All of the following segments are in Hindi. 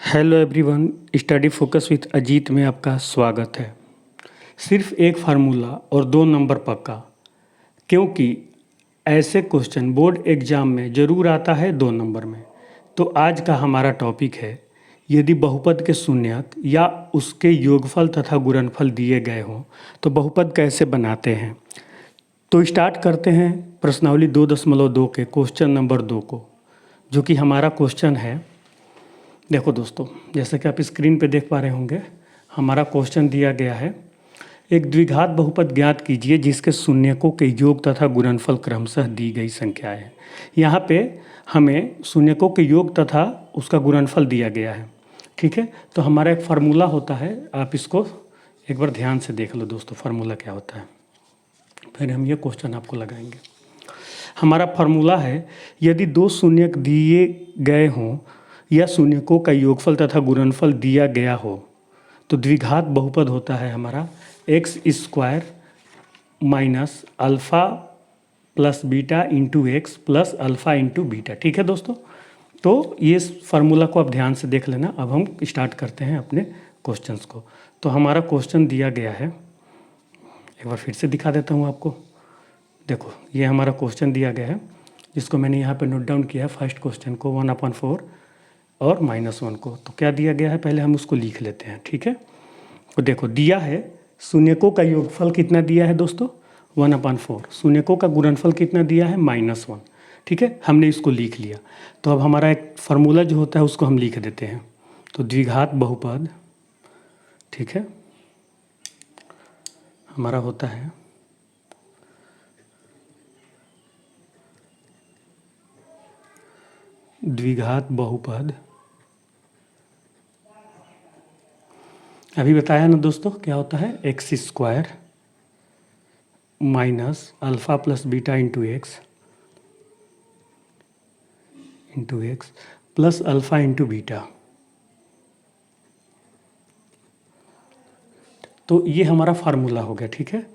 Hello everyone, study focus with Ajit में आपका स्वागत है। सिर्फ एक फार्मूला और 2 नंबर पक्का, क्योंकि ऐसे क्वेश्चन बोर्ड एग्जाम में ज़रूर आता है 2 नंबर में। तो आज का हमारा टॉपिक है, यदि बहुपद के शून्यक या उसके योगफल तथा गुणनफल दिए गए हों तो बहुपद कैसे बनाते हैं। तो स्टार्ट करते हैं प्रश्नावली 2.2 के क्वेश्चन नंबर 2 को, जो कि हमारा क्वेश्चन है। देखो दोस्तों, जैसे कि आप स्क्रीन पे देख पा रहे होंगे, हमारा क्वेश्चन दिया गया है, एक द्विघात बहुपद ज्ञात कीजिए जिसके शून्यकों के योग तथा गुणनफल क्रमशः दी गई संख्याएं हैं। यहाँ पे हमें शून्यकों के योग तथा उसका गुणनफल दिया गया है। ठीक है, तो हमारा एक फार्मूला होता है, आप इसको एक बार ध्यान से देख लो दोस्तों, फार्मूला क्या होता है, फिर हम ये क्वेश्चन आपको लगाएंगे। हमारा फार्मूला है, यदि 2 शून्यक दिए गए हों या शून्यकों का योगफल तथा गुणनफल दिया गया हो तो द्विघात बहुपद होता है हमारा x square minus alpha plus beta into x plus alpha into beta. ठीक है दोस्तों, तो ये फार्मूला को आप ध्यान से देख लेना। अब हम स्टार्ट करते हैं अपने क्वेश्चंस को। तो हमारा क्वेश्चन दिया गया है, एक बार फिर से दिखा देता हूँ आपको। देखो, ये हमारा क्वेश्चन दिया गया है, जिसको मैंने यहाँ पे नोट डाउन किया है। फर्स्ट क्वेश्चन को 1/4 और -1 को। तो क्या दिया गया है, पहले हम उसको लिख लेते हैं। ठीक है, तो देखो दिया है, शून्यकों का योगफल कितना दिया है दोस्तों, 1/4। शून्यकों का गुणनफल कितना दिया है, -1। ठीक है, हमने इसको लिख लिया। तो अब हमारा एक फार्मूला जो होता है उसको हम लिख देते हैं। तो द्विघात बहुपद, ठीक है, हमारा होता है द्विघात बहुपद। अभी बताया ना दोस्तों, क्या होता है, x square minus alpha plus beta into x plus alpha into beta. तो ये हमारा फार्मूला हो गया। ठीक है,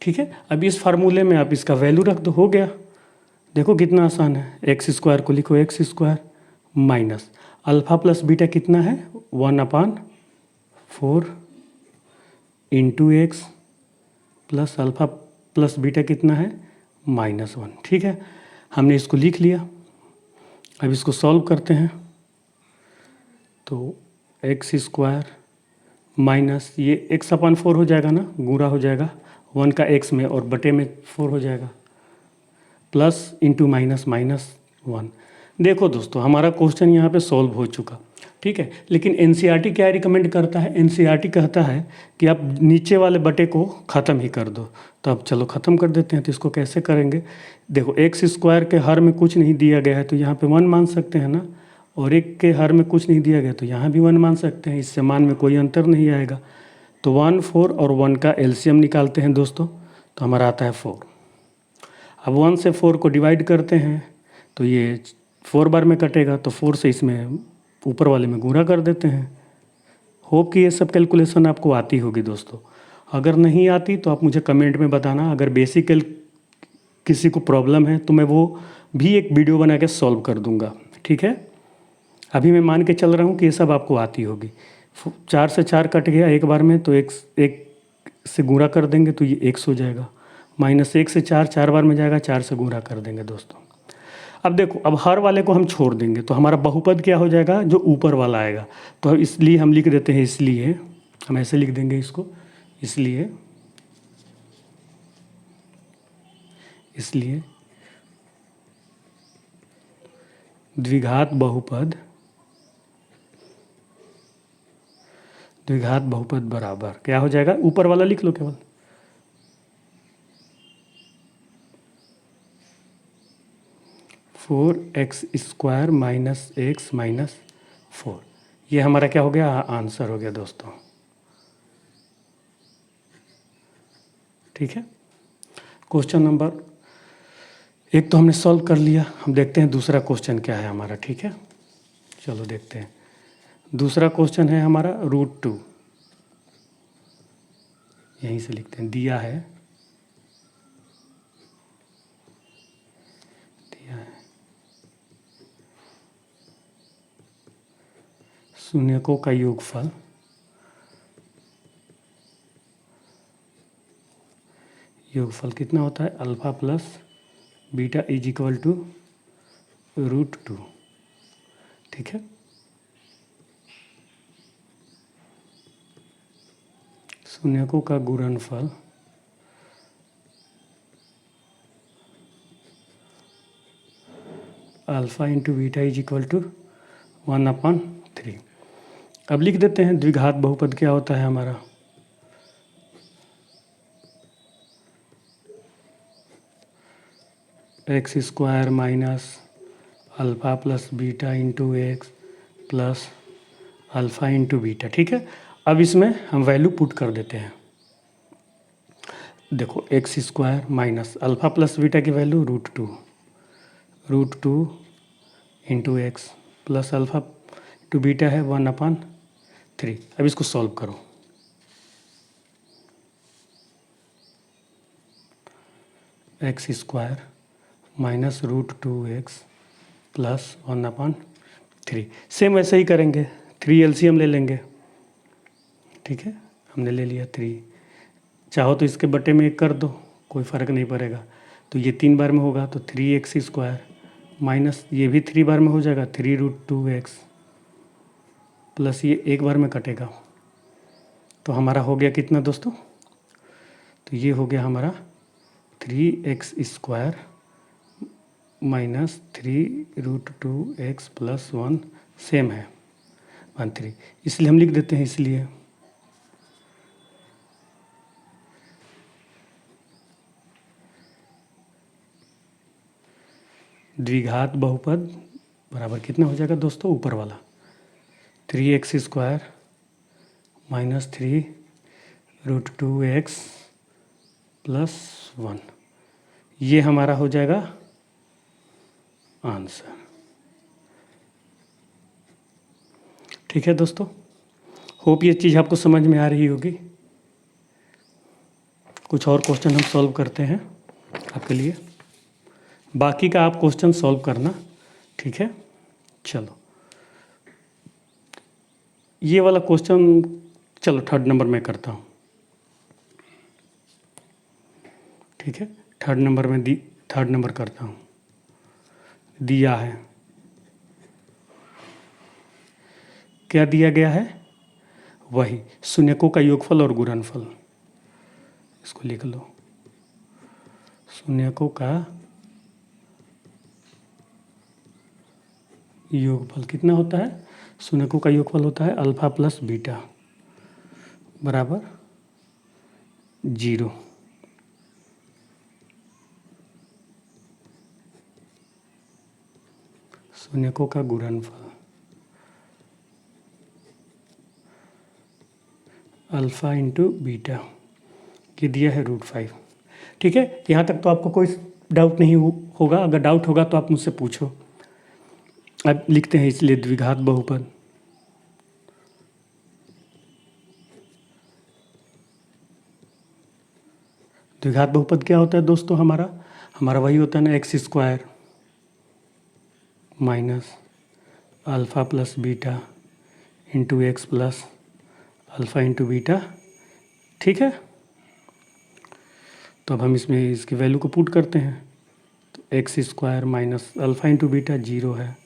ठीक है, अब इस फार्मूले में आप इसका वैल्यू रख दो, हो गया। देखो कितना आसान है, एक्स स्क्वायर को लिखो x square minus alpha plus beta कितना है, 1/4 into x plus alpha plus beta कितना है, -1। ठीक है, हमने इसको लिख लिया। अब इसको सॉल्व करते हैं। तो एक्स स्क्वायर माइनस ये x/4 हो जाएगा ना, गुणा हो जाएगा 1 का x में और बटे में 4 हो जाएगा, प्लस इंटू माइनस -1। देखो दोस्तों, हमारा क्वेश्चन यहाँ पे सॉल्व हो चुका। ठीक है, लेकिन एनसीईआरटी क्या रिकमेंड करता है, एनसीईआरटी कहता है कि आप नीचे वाले बटे को ख़त्म ही कर दो। तो अब चलो ख़त्म कर देते हैं। तो इसको कैसे करेंगे, देखो एक्स स्क्वायर के हर में कुछ नहीं दिया गया है तो यहाँ पे 1 मान सकते हैं ना, और एक के हर में कुछ नहीं दिया गया तो यहाँ भी 1 मान सकते हैं। इससे मान में कोई अंतर नहीं आएगा। तो 1, 4 और 1 का एलसीएम निकालते हैं दोस्तों, तो हमारा आता है 4। अब 1 से 4 को डिवाइड करते हैं तो ये 4 बार में कटेगा, तो 4 से इसमें ऊपर वाले में गुणा कर देते हैं। होप कि ये सब कैलकुलेशन आपको आती होगी दोस्तों। अगर नहीं आती तो आप मुझे कमेंट में बताना। अगर बेसिक किसी को प्रॉब्लम है तो मैं वो भी एक वीडियो बना के सॉल्व कर दूंगा। ठीक है, अभी मैं मान के चल रहा हूँ कि ये सब आपको आती होगी। 4 से 4 कट गया एक बार में, तो एक से गुणा कर देंगे तो ये x हो जाएगा। -1 से 4 4 बार में जाएगा, 4 से गुणा कर देंगे दोस्तों। अब देखो, अब हर वाले को हम छोड़ देंगे तो हमारा बहुपद क्या हो जाएगा, जो ऊपर वाला आएगा। तो इसलिए हम लिख देते हैं, इसलिए हम ऐसे लिख देंगे इसको, इसलिए द्विघात बहुपद बराबर क्या हो जाएगा, ऊपर वाला लिख लो केवल, 4x² माइनस x माइनस 4। ये हमारा क्या हो गया, आंसर हो गया दोस्तों। ठीक है, क्वेश्चन नंबर 1 तो हमने सॉल्व कर लिया। हम देखते हैं दूसरा क्वेश्चन क्या है हमारा। ठीक है, चलो देखते हैं। दूसरा क्वेश्चन है हमारा √2, यहीं से लिखते हैं, दिया है शून्यकों का योगफल कितना होता है? Alpha plus beta is equal to √2। ठीक है, शून्यकों का गुणनफल alpha into beta is equal to 1/3। अब लिख देते हैं द्विघात बहुपद क्या होता है हमारा। X square minus alpha plus beta into x plus alpha into beta. ठीक है, अब इसमें हम वैल्यू पुट कर देते हैं। देखो x square minus alpha plus beta की value √2 into x plus alpha into beta है 1/3। अब इसको सॉल्व करो। X square minus √2x plus 1/3। Same वैसे ही करेंगे, 3 एलसीएम ले लेंगे। ठीक है, हमने ले लिया 3। चाहो तो इसके बटे में 1 कर दो, कोई फ़र्क नहीं पड़ेगा। तो ये 3 बार में होगा तो 3x स्क्वायर माइनस ये भी 3 बार में हो जाएगा 3√2x प्लस ये 1 बार में कटेगा। तो हमारा हो गया कितना दोस्तों? तो ये हो गया हमारा 3x square minus 3√2x plus 1 same है 1/3, इसलिए हम लिख देते हैं। इसलिए द्विघात बहुपद बराबर कितना हो जाएगा दोस्तों? ऊपर वाला 3x square minus 3√2x plus 1, ये हमारा हो जाएगा आंसर। ठीक है दोस्तों, होप ये चीज़ आपको समझ में आ रही होगी। कुछ और क्वेश्चन हम सॉल्व करते हैं आपके लिए, बाकी का आप क्वेश्चन सॉल्व करना। ठीक है, चलो ये वाला क्वेश्चन चलो 3rd नंबर में करता हूँ। ठीक है, 3rd नंबर करता हूँ। दिया है, क्या दिया गया है? वही शून्यकों का योगफल और गुणनफल। इसको लिख लो, शून्यकों का योगफल कितना होता है? शून्यकों का योगफल होता है अल्फा प्लस बीटा बराबर 0। शून्यकों का गुणनफल अल्फ़ा इंटू बीटा, ये दिया है √5। ठीक है, यहाँ तक तो आपको कोई डाउट नहीं होगा। अगर डाउट होगा तो आप मुझसे पूछो। अब लिखते हैं इसलिए द्विघात बहुपद क्या होता है दोस्तों? हमारा वही होता है ना, x square minus alpha plus beta into x plus alpha into beta. ठीक है, तो अब हम इसमें इसकी वैल्यू को पुट करते हैं। तो x square minus alpha into beta 0 है,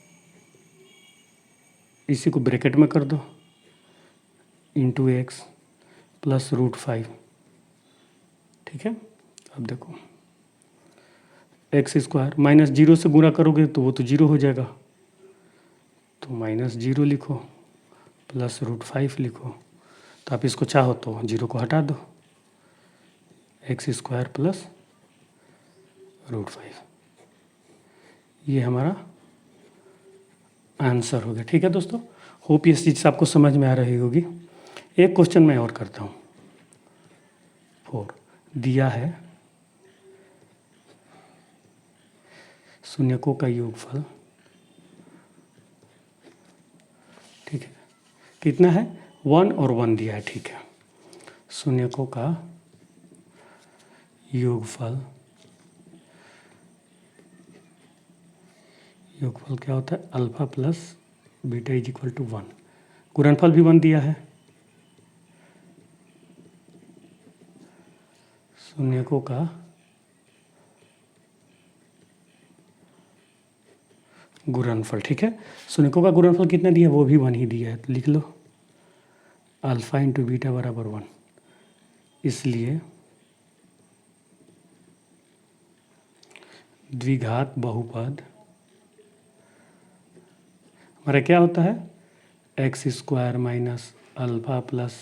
इसी को ब्रैकेट में कर दो इंटू एक्स प्लस √5। ठीक है, अब देखो एक्स स्क्वायर माइनस 0 से गुणा करोगे तो वो तो 0 हो जाएगा, तो -0 लिखो प्लस √5 लिखो। तो आप इसको चाहो तो 0 को हटा दो, एक्स स्क्वायर प्लस √5, ये हमारा आंसर हो गया। ठीक है दोस्तों, होप ये चीज़ आपको समझ में आ रही होगी। एक क्वेश्चन मैं और करता हूँ। 4 दिया है शून्यकों का योगफल। ठीक है, कितना है? 1 और 1 दिया है। ठीक है, शून्यकों का योगफल क्या होता है? Alpha plus beta is equal to 1। गुणनफल भी 1 दिया है, शून्यकों का गुणनफल। ठीक है, शून्यकों का गुणनफल कितना दिया, वो भी 1 ही दिया है, तो लिख लो अल्फा इंटू बीटा बराबर 1। इसलिए द्विघात बहुपद हमारा क्या होता है, x square minus alpha plus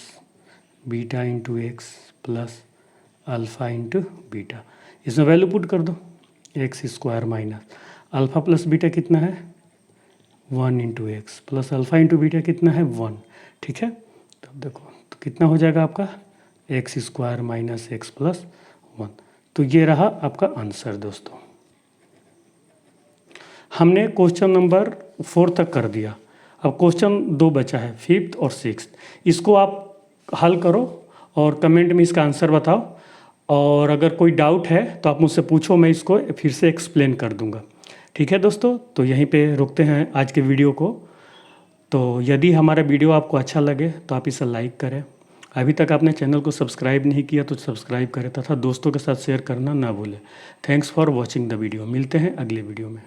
beta into x plus alpha into beta. इसमें वैल्यू पुट कर दो, x square minus alpha plus beta कितना है 1 into x plus alpha into beta कितना है 1। ठीक है, तो देखो तो कितना हो जाएगा आपका x square minus x plus 1। तो ये रहा आपका आंसर दोस्तों। हमने क्वेश्चन नंबर 4 तक कर दिया, अब क्वेश्चन 2 बचा है, 5th और 6th। इसको आप हल करो और कमेंट में इसका आंसर बताओ, और अगर कोई डाउट है तो आप मुझसे पूछो, मैं इसको फिर से एक्सप्लेन कर दूंगा। ठीक है दोस्तों, तो यहीं पे रुकते हैं आज के वीडियो को। तो यदि हमारा वीडियो आपको अच्छा लगे तो आप इसे लाइक करें, अभी तक आपने चैनल को सब्सक्राइब नहीं किया तो सब्सक्राइब करें, तथा दोस्तों के साथ शेयर करना ना भूलें। Thanks for watching the video, मिलते हैं अगले वीडियो में।